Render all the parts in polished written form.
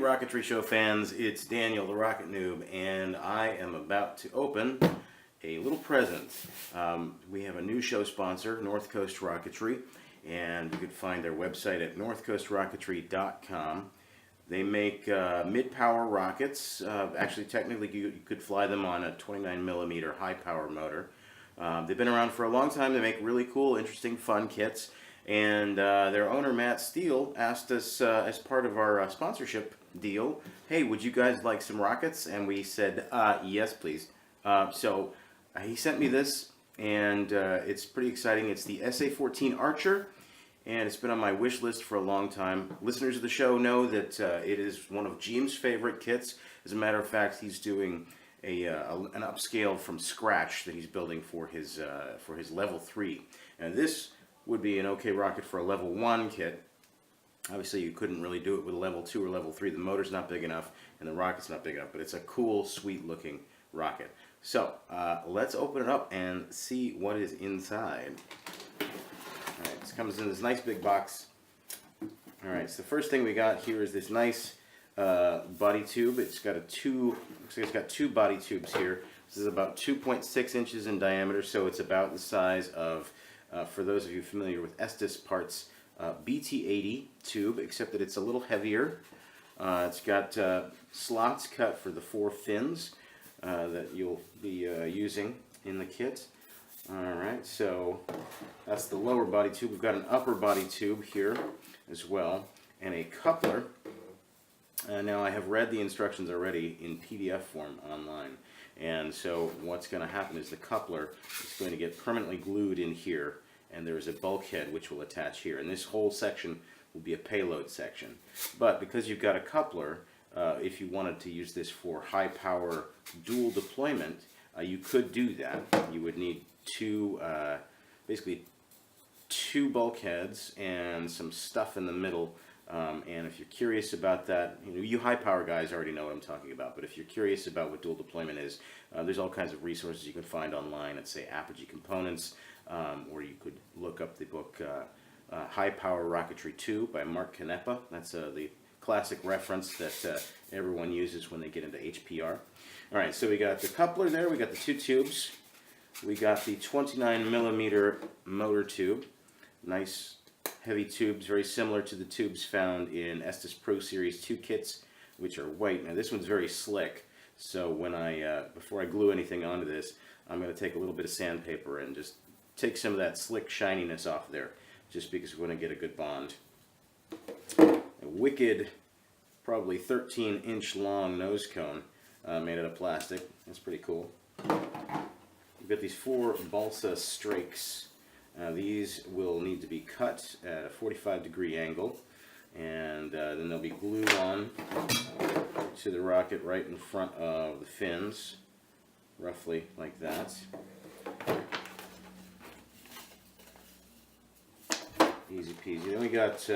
Rocketry Show fans, it's Daniel the Rocket Noob, and I am about to open a little present. We have a new show sponsor, North Coast Rocketry, and you can find their website at TheRocketryShow.Com. They make mid-power rockets. Actually, technically, you could fly them on a 29mm high-power motor. They've been around for a long time. They make really cool, interesting, fun kits. And their owner, Matt Steele, asked us as part of our sponsorship deal, hey, would you guys like some rockets? And we said, yes, please. So he sent me this, and it's pretty exciting. It's the SA-14 Archer, and it's been on my wish list for a long time. Listeners of the show know that it is one of Jim's favorite kits. As a matter of fact, he's doing an upscale from scratch that he's building for his level 3. And this would be an okay rocket for a level 1 kit. Obviously you couldn't really do it with a level 2 or level 3. The motor's not big enough and the rocket's not big enough, but it's a cool, sweet looking rocket. So let's open it up and see what is inside. Alright, this comes in this nice big box. Alright, so the first thing we got here is this nice body tube. It's got looks like it's got two body tubes here. This is about 2.6 inches in diameter, so it's about the size of, for those of you familiar with Estes parts, BT-80 tube, except that it's a little heavier. It's got slots cut for the 4 fins that you'll be using in the kit. Alright, so that's the lower body tube. We've got an upper body tube here as well, and a coupler. Now I have read the instructions already in PDF form online, and so what's going to happen is the coupler is going to get permanently glued in here, and there is a bulkhead which will attach here, and this whole section will be a payload section. But because you've got a coupler, if you wanted to use this for high power dual deployment, you could do that. You would need basically two bulkheads and some stuff in the middle. And if you're curious about that, you high power guys already know what I'm talking about, but if you're curious about what dual deployment is, there's all kinds of resources you can find online at, say, Apogee Components, or you could look up the book High Power Rocketry 2 by Mark Canepa. That's the classic reference that everyone uses when they get into HPR. Alright, so we got the coupler there, we got the 2 tubes, we got the 29mm motor tube, nice heavy tubes, very similar to the tubes found in Estes Pro Series 2 kits, which are white. Now this one's very slick, so when before I glue anything onto this, I'm going to take a little bit of sandpaper and just take some of that slick shininess off there, just because we want to get a good bond. A wicked, probably 13-inch long nose cone made out of plastic. That's pretty cool. We've got these 4 balsa strakes. These will need to be cut at a 45-degree angle, and then they'll be glued on to the rocket right in front of the fins, roughly like that. Easy peasy. Then we got,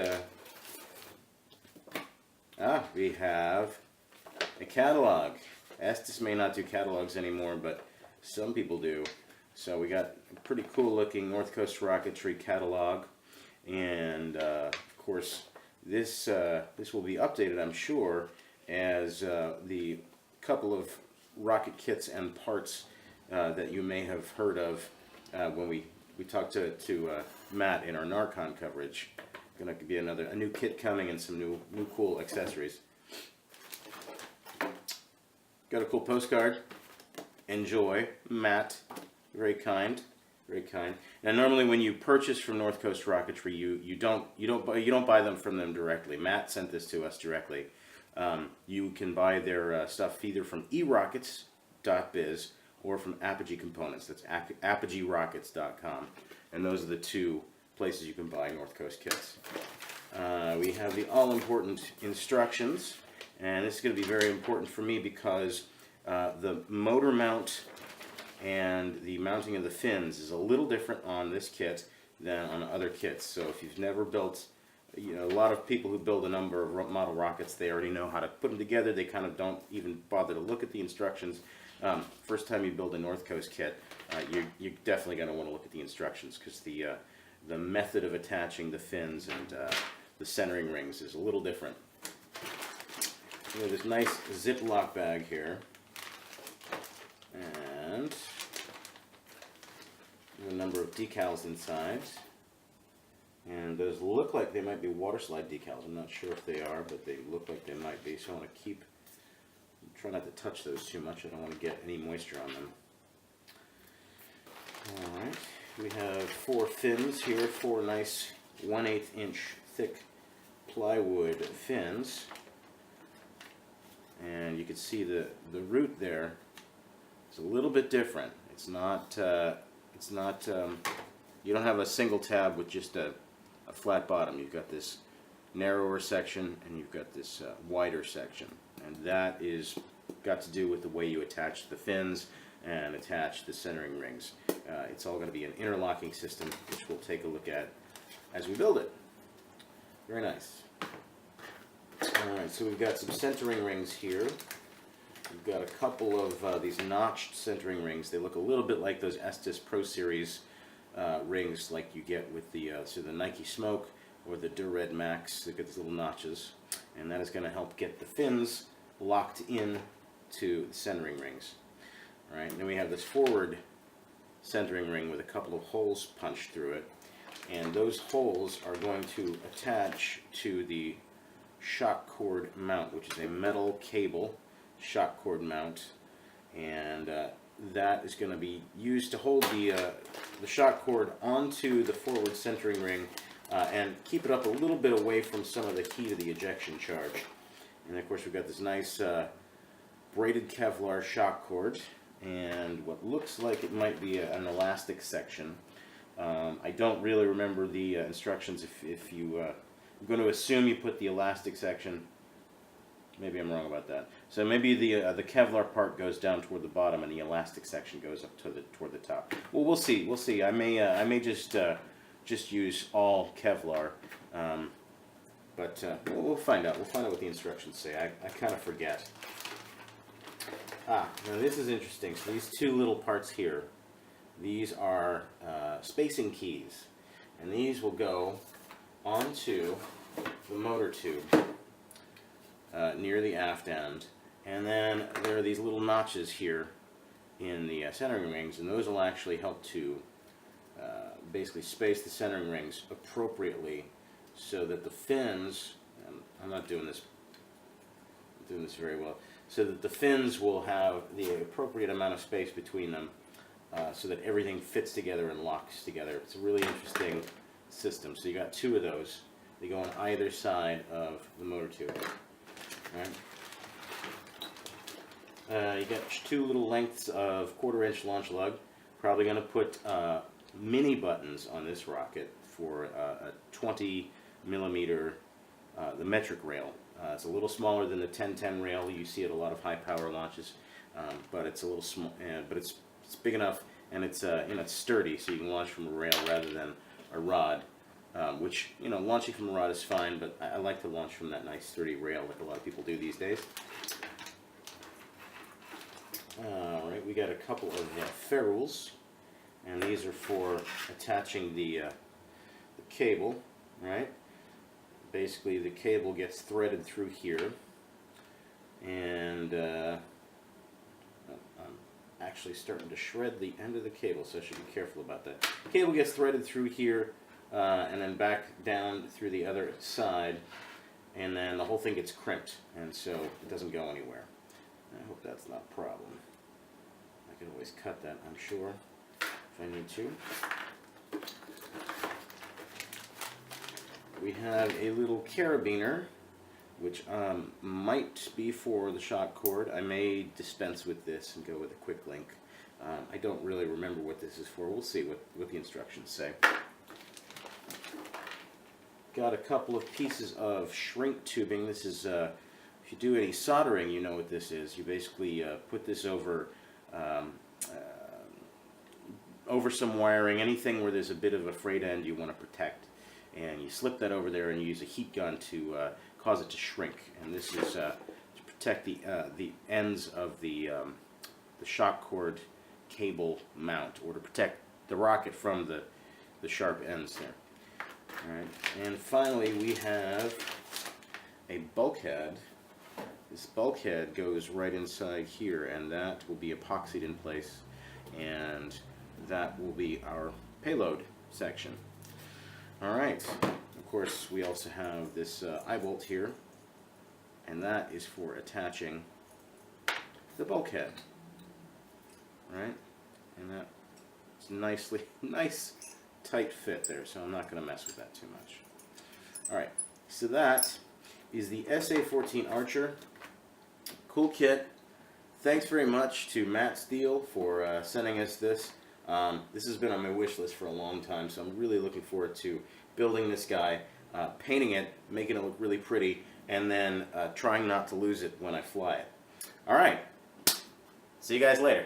we have a catalog. Estes may not do catalogs anymore, but some people do. So we got a pretty cool looking North Coast Rocketry catalog, and of course this will be updated, I'm sure, as the couple of rocket kits and parts that you may have heard of when we talked to Matt in our Narcon coverage. Going to be a new kit coming and some new cool accessories. Got a cool postcard. Enjoy, Matt. Very kind, very kind. Now, normally when you purchase from North Coast Rocketry, you don't buy them from them directly. Matt sent this to us directly. You can buy their stuff either from erockets.biz or from Apogee Components. That's apogeerockets.com, and those are the 2 places you can buy North Coast kits. We have the all-important instructions, and this is going to be very important for me because the motor mount and the mounting of the fins is a little different on this kit than on other kits. So if you've never built, a lot of people who build a number of model rockets, they already know how to put them together. They kind of don't even bother to look at the instructions. First time you build a North Coast kit, you're definitely going to want to look at the instructions, because the method of attaching the fins and the centering rings is a little different. We have this nice Ziploc bag here, and a number of decals inside. And those look like they might be water slide decals. I'm not sure if they are, but they look like they might be. So I want to try not to touch those too much. I don't want to get any moisture on them. Alright, we have 4 fins here, 4 nice 1/8 inch thick plywood fins. And you can see the root there is a little bit different. It's not, you don't have a single tab with just a flat bottom. You've got this narrower section and you've got this wider section. And that is got to do with the way you attach the fins and attach the centering rings. It's all going to be an interlocking system, which we'll take a look at as we build it. Very nice. Alright, so we've got some centering rings here. We've got a couple of these notched centering rings. They look a little bit like those Estes Pro Series rings like you get with the Nike Smoke or the Dured Max. They've got these little notches, and that is going to help get the fins locked in to the centering rings. Alright, then we have this forward centering ring with a couple of holes punched through it, and those holes are going to attach to the shock cord mount, which is a metal cable shock cord mount, and that is going to be used to hold the shock cord onto the forward centering ring and keep it up a little bit away from some of the heat of the ejection charge. And of course we've got this nice braided Kevlar shock cord and what looks like it might be an elastic section. I don't really remember the instructions. If you I'm going to assume you put the elastic section. Maybe I'm wrong about that. So maybe the Kevlar part goes down toward the bottom, and the elastic section goes up to toward the top. Well, we'll see. We'll see. I may just use all Kevlar, but we'll find out. We'll find out what the instructions say. I kind of forget. Now this is interesting. So these 2 little parts here, these are spacing keys, and these will go onto the motor tube near the aft end, and then there are these little notches here in the centering rings, and those will actually help to basically space the centering rings appropriately so that the fins, and I'm not doing this very well, so that the fins will have the appropriate amount of space between them so that everything fits together and locks together. It's a really interesting system. So you got 2 of those. They go on either side of the motor tube. Right. You got 2 little lengths of 1/4 inch launch lug. Probably going to put mini buttons on this rocket for a 20 millimeter the metric rail. It's a little smaller than the 1010 rail you see at a lot of high power launches, but it's a little small. But it's big enough, and it's it's sturdy, so you can launch from a rail rather than a rod. Which, launching from a rod is fine, but I like to launch from that nice sturdy rail like a lot of people do these days. Alright, we got a couple of ferrules, and these are for attaching the cable, right? Basically the cable gets threaded through here, and I'm actually starting to shred the end of the cable, so I should be careful about that. The cable gets threaded through here, and then back down through the other side, and then the whole thing gets crimped, and so it doesn't go anywhere. I hope that's not a problem. I can always cut that, I'm sure, if I need to. We have a little carabiner, which might be for the shock cord. I may dispense with this and go with a quick link. I don't really remember what this is for. We'll see what the instructions say. Got a couple of pieces of shrink tubing. This is, if you do any soldering, you know what this is. You basically put this over some wiring, anything where there's a bit of a frayed end you want to protect, and you slip that over there and you use a heat gun to cause it to shrink. And this is to protect the ends of the shock cord cable mount, or to protect the rocket from the sharp ends there. Alright, and finally we have a bulkhead this bulkhead goes right inside here, and that will be epoxied in place, and that will be our payload section. Alright, of course we also have this eye bolt here, and that is for attaching the bulkhead. Alright, and that's nice tight fit there, so I'm not going to mess with that too much. Alright, so that is the SA-14 Archer. Cool kit. Thanks very much to Matt Steele for sending us this. This has been on my wish list for a long time, so I'm really looking forward to building this guy, painting it, making it look really pretty, and then trying not to lose it when I fly it. Alright, see you guys later.